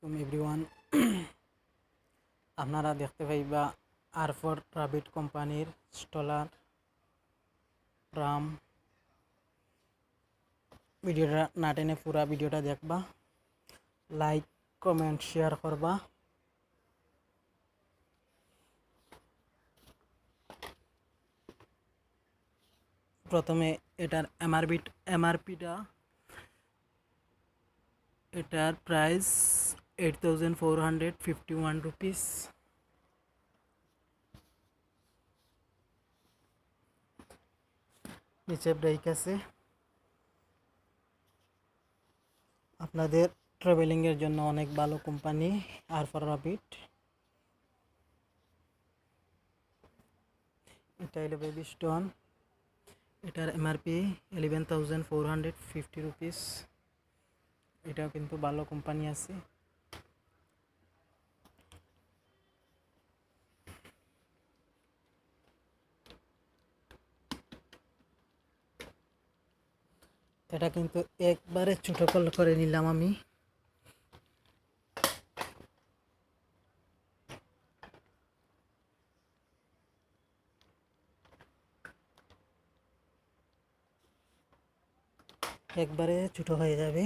আলাইকুম এভরিওয়ান। আপনারা দেখতে পাইবা আরফর রাবিট কোম্পানির স্টলার রাম। ভিডিওটা না টেনে পুরা ভিডিওটা দেখবা, লাইক কমেন্ট শেয়ার করবা। প্রথমে এটার এমআরপিটা, এটার প্রাইস 8451 রুপিস। নিচে ব্রেক আছে। আপনাদের ট্রাভেলিংয়ের জন্য অনেক ভালো কোম্পানি আরফর রাবিট। এটা হলো বেবি স্টোন, এটার এমআরপি 11,450 রুপিস। এটাও কিন্তু ভালো কোম্পানি আছে। এটা কিন্তু একবারে ছোট করে নিলাম আমি। একবারে ছোট হয়ে যাবে।